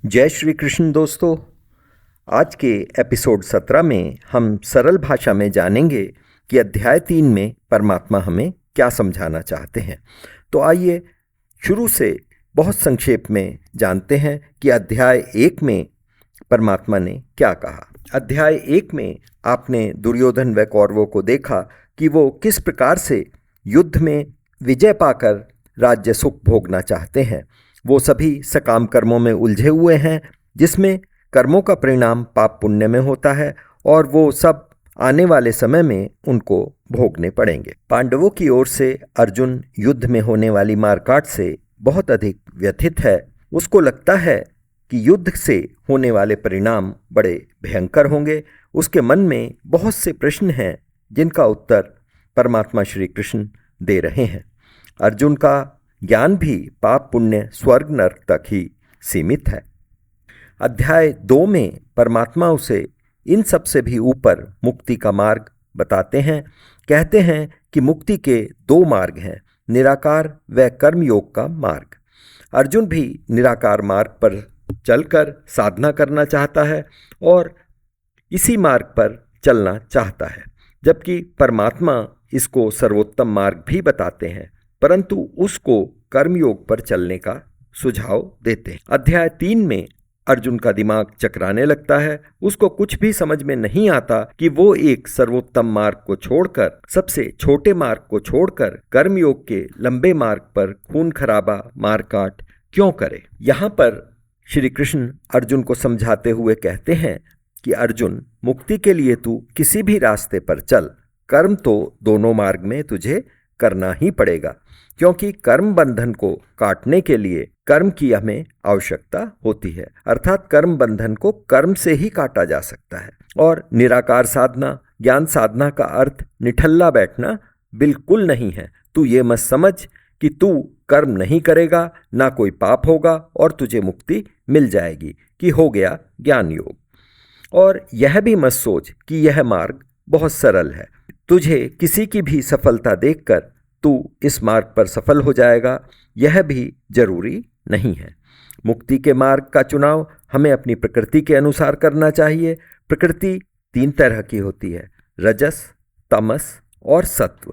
जय श्री कृष्ण दोस्तों। आज के एपिसोड 17 में हम सरल भाषा में जानेंगे कि अध्याय 3 में परमात्मा हमें क्या समझाना चाहते हैं। तो आइए शुरू से बहुत संक्षेप में जानते हैं कि अध्याय 1 में परमात्मा ने क्या कहा। अध्याय 1 में आपने दुर्योधन व कौरवों को देखा कि वो किस प्रकार से युद्ध में विजय पाकर राज्य सुख भोगना चाहते हैं। वो सभी सकाम कर्मों में उलझे हुए हैं, जिसमें कर्मों का परिणाम पाप पुण्य में होता है और वो सब आने वाले समय में उनको भोगने पड़ेंगे। पांडवों की ओर से अर्जुन युद्ध में होने वाली मारकाट से बहुत अधिक व्यथित है। उसको लगता है कि युद्ध से होने वाले परिणाम बड़े भयंकर होंगे। उसके मन में बहुत से प्रश्न हैं जिनका उत्तर परमात्मा श्री कृष्ण दे रहे हैं। अर्जुन का ज्ञान भी पाप पुण्य स्वर्ग नरक तक ही सीमित है। अध्याय 2 में परमात्मा उसे इन सब से भी ऊपर मुक्ति का मार्ग बताते हैं। कहते हैं कि मुक्ति के 2 मार्ग हैं, निराकार व कर्मयोग का मार्ग। अर्जुन भी निराकार मार्ग पर चलकर साधना करना चाहता है और इसी मार्ग पर चलना चाहता है, जबकि परमात्मा इसको सर्वोत्तम मार्ग भी बताते हैं, परंतु उसको कर्मयोग पर चलने का सुझाव देते हैं। अध्याय 3 में अर्जुन का दिमाग चकराने लगता है। उसको कुछ भी समझ में नहीं आता कि वो एक सर्वोत्तम मार्ग को छोड़कर, सबसे छोटे मार्ग को छोड़कर कर्मयोग के लंबे मार्ग पर खून खराबा मारकाट क्यों करे। यहाँ पर श्री कृष्ण अर्जुन को समझाते हुए कहते हैं कि अर्जुन, मुक्ति के लिए तू किसी भी रास्ते पर चल, कर्म तो दोनों मार्ग में तुझे करना ही पड़ेगा, क्योंकि कर्म बंधन को काटने के लिए कर्म की हमें आवश्यकता होती है। अर्थात कर्म बंधन को कर्म से ही काटा जा सकता है। और निराकार साधना, ज्ञान साधना का अर्थ निठल्ला बैठना बिल्कुल नहीं है। तू ये मत समझ कि तू कर्म नहीं करेगा, ना कोई पाप होगा और तुझे मुक्ति मिल जाएगी कि हो गया ज्ञान योग। और यह भी मत सोच कि यह मार्ग बहुत सरल है। तुझे किसी की भी सफलता देखकर तू इस मार्ग पर सफल हो जाएगा, यह भी जरूरी नहीं है। मुक्ति के मार्ग का चुनाव हमें अपनी प्रकृति के अनुसार करना चाहिए। प्रकृति 3 तरह की होती है, रजस, तमस और सत्व।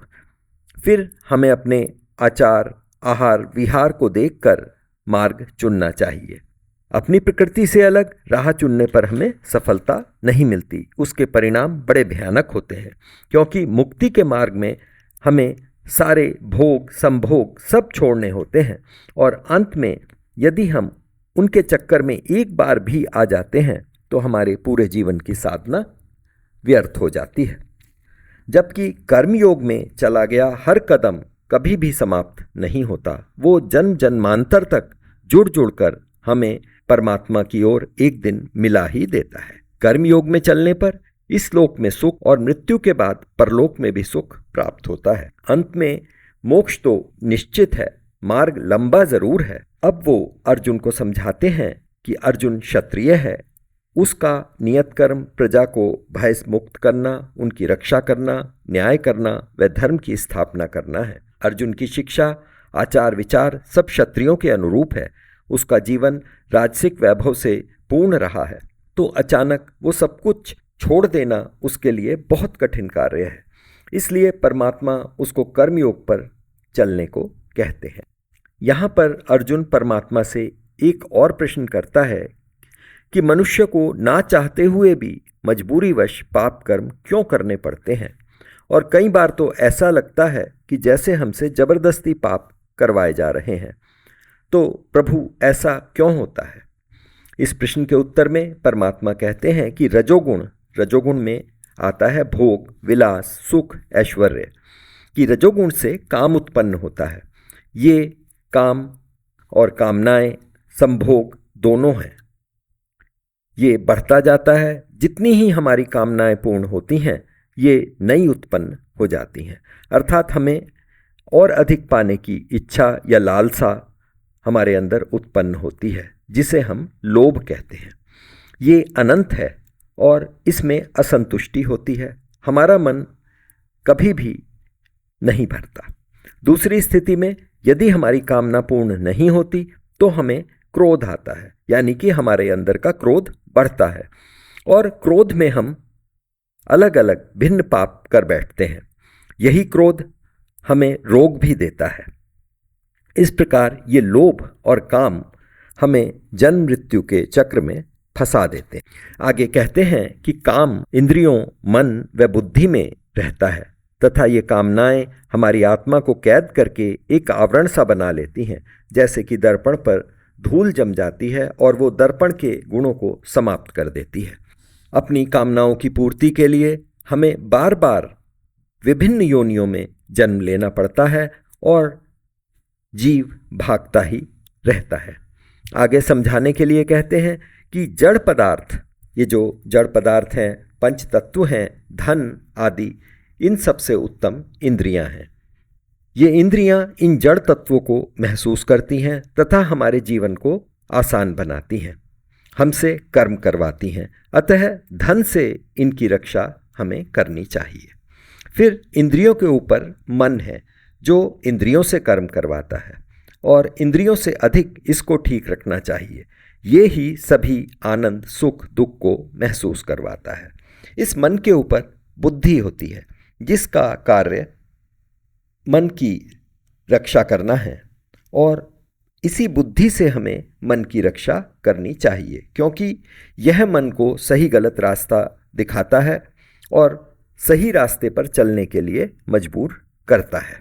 फिर हमें अपने आचार, आहार, विहार को देखकर मार्ग चुनना चाहिए। अपनी प्रकृति से अलग राह चुनने पर हमें सफलता नहीं मिलती। उसके परिणाम बड़े भयानक होते हैं, क्योंकि मुक्ति के मार्ग में हमें सारे भोग संभोग सब छोड़ने होते हैं और अंत में यदि हम उनके चक्कर में एक बार भी आ जाते हैं तो हमारे पूरे जीवन की साधना व्यर्थ हो जाती है। जबकि कर्मयोग में चला गया हर कदम कभी भी समाप्त नहीं होता। वो जन्म जन्मांतर तक जुड़ जुड़कर हमें परमात्मा की ओर एक दिन मिला ही देता है। कर्मयोग में चलने पर इस लोक में सुख और मृत्यु के बाद परलोक में भी सुख प्राप्त होता है। अंत में मोक्ष तो निश्चित है, मार्ग लंबा जरूर है। अब वो अर्जुन को समझाते हैं कि अर्जुन क्षत्रिय है, उसका नियत कर्म प्रजा को भय मुक्त करना, उनकी रक्षा करना, न्याय करना व धर्म की स्थापना करना है। अर्जुन की शिक्षा, आचार विचार सब क्षत्रियों के अनुरूप है। उसका जीवन राजसिक वैभव से पूर्ण रहा है, तो अचानक वो सब कुछ छोड़ देना उसके लिए बहुत कठिन कार्य है। इसलिए परमात्मा उसको कर्मयोग पर चलने को कहते हैं। यहाँ पर अर्जुन परमात्मा से एक और प्रश्न करता है कि मनुष्य को ना चाहते हुए भी मजबूरीवश पाप कर्म क्यों करने पड़ते हैं, और कई बार तो ऐसा लगता है कि जैसे हमसे जबरदस्ती पाप करवाए जा रहे हैं। तो प्रभु ऐसा क्यों होता है? इस प्रश्न के उत्तर में परमात्मा कहते हैं कि रजोगुण में आता है भोग, विलास, सुख, ऐश्वर्य। कि रजोगुण से काम उत्पन्न होता है। ये काम और कामनाएं संभोग दोनों हैं। ये बढ़ता जाता है। जितनी ही हमारी कामनाएं पूर्ण होती हैं, ये नई उत्पन्न हो जाती हैं। अर्थात हमें और अधिक पाने की इच्छा या लालसा हमारे अंदर उत्पन्न होती है, जिसे हम लोभ कहते हैं। ये अनंत है और इसमें असंतुष्टि होती है। हमारा मन कभी भी नहीं भरता। दूसरी स्थिति में यदि हमारी कामना पूर्ण नहीं होती तो हमें क्रोध आता है, यानी कि हमारे अंदर का क्रोध बढ़ता है और क्रोध में हम अलग अलग भिन्न पाप कर बैठते हैं। यही क्रोध हमें रोग भी देता है। इस प्रकार ये लोभ और काम हमें जन्म मृत्यु के चक्र में फंसा देते हैं। आगे कहते हैं कि काम इंद्रियों, मन व बुद्धि में रहता है तथा ये कामनाएं हमारी आत्मा को कैद करके एक आवरण सा बना लेती हैं, जैसे कि दर्पण पर धूल जम जाती है और वो दर्पण के गुणों को समाप्त कर देती है। अपनी कामनाओं की पूर्ति के लिए हमें बार बार विभिन्न योनियों में जन्म लेना पड़ता है और जीव भागता ही रहता है। आगे समझाने के लिए कहते हैं कि जड़ पदार्थ, ये जो जड़ पदार्थ हैं, पंच तत्व हैं, धन आदि, इन सबसे उत्तम इंद्रियां हैं। ये इंद्रियां इन जड़ तत्वों को महसूस करती हैं तथा हमारे जीवन को आसान बनाती हैं, हमसे कर्म करवाती हैं। अतः धन से इनकी रक्षा हमें करनी चाहिए। फिर इंद्रियों के ऊपर मन है जो इंद्रियों से कर्म करवाता है और इंद्रियों से अधिक इसको ठीक रखना चाहिए। ये ही सभी आनंद, सुख, दुख को महसूस करवाता है। इस मन के ऊपर बुद्धि होती है जिसका कार्य मन की रक्षा करना है और इसी बुद्धि से हमें मन की रक्षा करनी चाहिए, क्योंकि यह मन को सही गलत रास्ता दिखाता है और सही रास्ते पर चलने के लिए मजबूर करता है।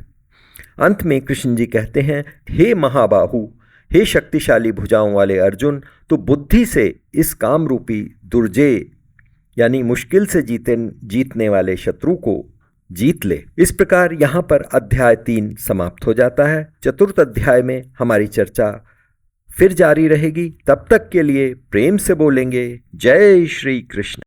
अंत में कृष्ण जी कहते हैं, हे महाबाहु, हे शक्तिशाली भुजाओं वाले अर्जुन, तो बुद्धि से इस काम रूपी दुर्जय यानी मुश्किल से जीतने वाले शत्रु को जीत ले। इस प्रकार यहाँ पर अध्याय 3 समाप्त हो जाता है। चतुर्थ अध्याय में हमारी चर्चा फिर जारी रहेगी। तब तक के लिए प्रेम से बोलेंगे, जय श्री कृष्ण।